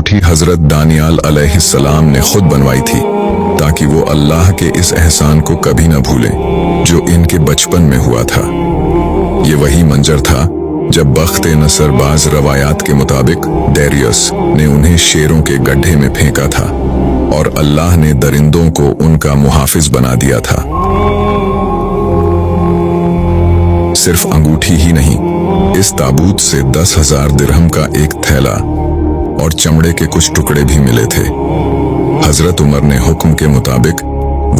अंगूठी हजरत दानियाल अलैहिस्सलाम ने खुद बनवाई थी ताकि वो अल्लाह के इस एहसान को कभी न भूलें जो इनके बचपन में हुआ था। ये वही मंजर था जब बख्ते नसर बाज रवायात के मुताबिक डेरियस ने उन्हें शेरों के गड्ढे में फेंका था और अल्लाह ने दरिंदों को उनका मुहाफिज बना दिया था। सिर्फ अंगूठी ही नहीं, इस ताबूत से 10,000 दिरहम का एक थैला और चमड़े के कुछ टुकड़े भी मिले थे। हजरत उमर ने हुक्म के मुताबिक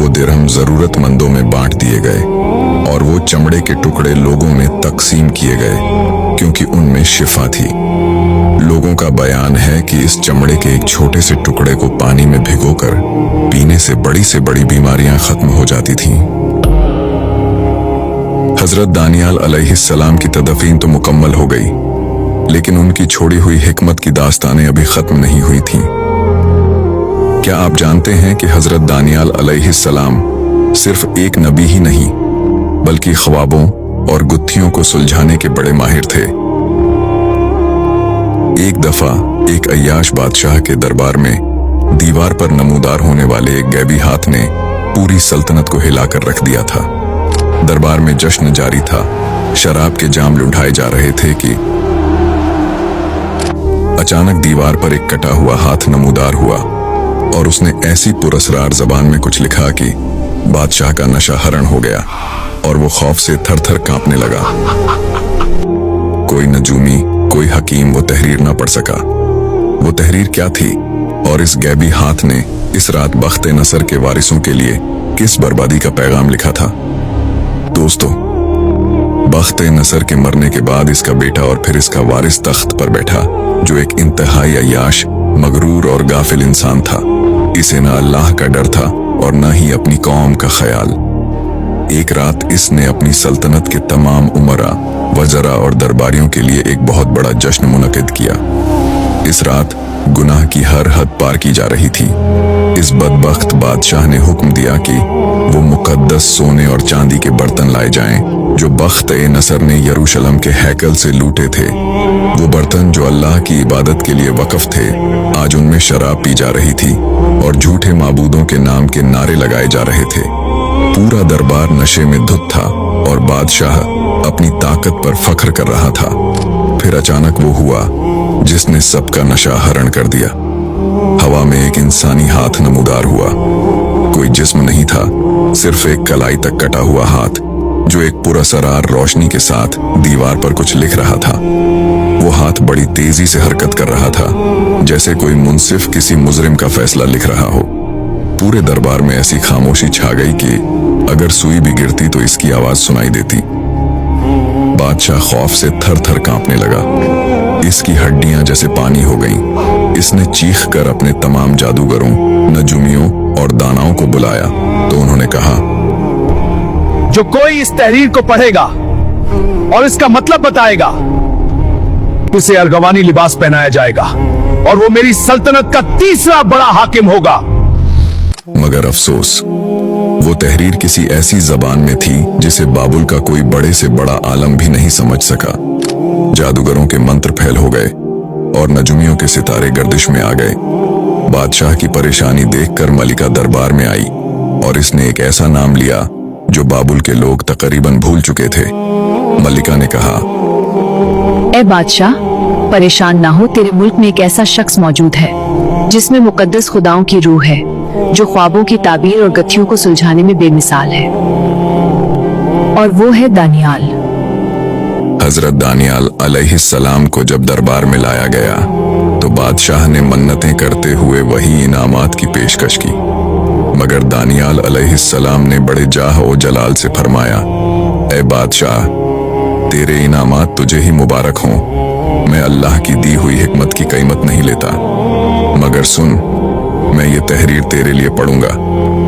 वो दिरहम जरूरतमंदों में बांट दिए गए और वो चमड़े के टुकड़े लोगों में तकसीम किए गए क्योंकि उनमें शिफा थी। लोगों का बयान है कि इस चमड़े के एक छोटे से टुकड़े को पानी में भिगोकर पीने से बड़ी बीमारियां खत्म हो जाती थीं। हजरत दानियाल अलैहिस्सलाम की तदफीन तो मुकम्मल हो गई, लेकिन उनकी छोड़ी हुई हिकमत की दास्तानें अभी खत्म नहीं हुई थीं। क्या आप जानते हैं कि हजरत दानियाल अलैहिस्सलाम सिर्फ एक नबी ही नहीं बल्कि ख्वाबों और गुत्थियों को सुलझाने के बड़े माहिर थे। एक दफा एक अय्याश बादशाह के दरबार में दीवार पर नमूदार होने वाले एक गैबी हाथ ने पूरी सल्तनत को हिलाकर रख दिया था। दरबार में जश्न जारी था, शराब के जाम लुढ़ाए जा रहे थे कि अचानक दीवार पर एक कटा हुआ हाथ नमूदार हुआ और उसने ऐसी पुरस्रार जबान में कुछ लिखा कि बादशाह का नशा हरण हो गया और वो खौफ से थर थर कांपने लगा। कोई नजूमी, कोई हकीम वो तहरीर ना पढ़ सका। वो तहरीर क्या थी और इस गैबी हाथ ने इस रात बख्ते नसर के वारिसों के लिए किस बर्बादी का पैगाम लिखा था? दोस्तों, बख्ते नसर के मरने के बाद इसका बेटा और फिर इसका वारिस तख्त पर बैठा जो एक इंतहाई अय्याश, मगरूर और गाफिल इंसान था। इसे ना अल्लाह का डर था और ना ही अपनी कौम का ख्याल। एक रात इसने अपनी सल्तनत के तमाम उमरा, वज़रा और दरबारियों के लिए एक बहुत बड़ा जश्न मुनक़िद किया। इस रात गुनाह की हर हद पार की जा रही थी। इस बदबख्त बादशाह ने हुक्म दिया कि वो मुकद्दस सोने और चांदी के बर्तन लाए जाएं जो बख्ते नसर ने यरूशलेम के हैकल से लूटे थे। वो बर्तन जो अल्लाह की इबादत के लिए वक़फ़ थे, आज उनमें शराब पी जा रही थी और झूठे माबूदों के नाम के नारे लगाए जा रहे थे। पूरा दरबार नशे में धुत था और बादशाह अपनी ताकत पर फख्र कर रहा था। फिर अचानक वो हुआ जिसने सबका नशा हरण कर दिया। हवा में एक इंसानी हाथ नमूदार हुआ। कोई जिस्म नहीं था, सिर्फ एक कलाई तक कटा हुआ हाथ जो एक पुरस्रार रोशनी के साथ दीवार पर कुछ लिख रहा था। वो हाथ बड़ी तेजी से हरकत कर रहा था, जैसे कोई मुंसिफ किसी मुजरिम का फैसला लिख रहा हो। पूरे दरबार में ऐसी खामोशी छा गई कि अगर सुई भी गिरती तो इसकी आवाज सुनाई देती। बादशाह खौफ से थर थर कांपने लगा। इसकी हड्डियां जैसे पानी हो गईं। इसने चीख कर अपने तमाम जादूगरों, नजूमियों और दानाओं को बुलाया तो उन्होंने कहा, जो कोई इस तहरीर को पढ़ेगा और इसका मतलब बताएगा, उसे अर्गवानी लिबास पहनाया जाएगा और वो मेरी सल्तनत का तीसरा बड़ा हाकिम होगा। मगर अफसोस, वो तहरीर किसी ऐसी जबान में थी जिसे बाबुल का कोई बड़े से बड़ा आलम भी नहीं समझ सका। जादूगरों के मंत्र फैल हो गए और नजूमियों के सितारे गर्दिश में आ गए। बादशाह की परेशानी देखकर मलिका दरबार में आई और इसने एक ऐसा नाम लिया जो बाबुल के लोग तकरीबन भूल चुके थे। मलिका ने कहा, ए बादशाह, परेशान ना हो। तेरे मुल्क में एक ऐसा शख्स मौजूद है जिसमें मुकद्दस खुदाओं की रूह है, जो ख्वाबों की ताबीर और गत्थियों को सुलझाने में बेमिसाल है, और वो है दानियाल। हजरत दानियाल अलैहिस्सलाम को जब दरबार में लाया गया तो बादशाह ने मन्नतें करते हुए वही इनामात की पेशकश की, मगर दानियाल अलैहिस्सलाम ने बड़े जाह और जलाल से फरमाया, ए बादशाह, तेरे इनामात तुझे ही मुबारक हों। मैं अल्लाह की दी हुई हिकमत की कीमत नहीं लेता, मगर सुन, मैं ये तहरीर तेरे लिए पढ़ूंगा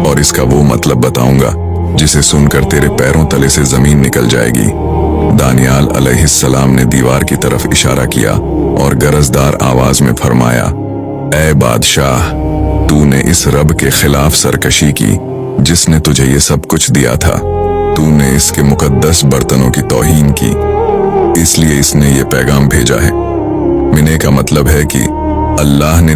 और इसका वो मतलब बताऊंगा जिसे सुनकर तेरे पैरों तले से जमीन निकल जाएगी। दानियाल अलैहिस्सलाम ने दीवार की तरफ इशारा किया और गरजदार आवाज में फरमाया, ए बादशाह, तूने इस रब के खिलाफ सरकशी की जिसने तुझे ये सब कुछ दिया था। तूने इसके मुकद्दस बर्तनों की तौहीन की, इसलिए इसने ये पैगाम भेजा है। मिने का मतलब है कि अल्लाह ने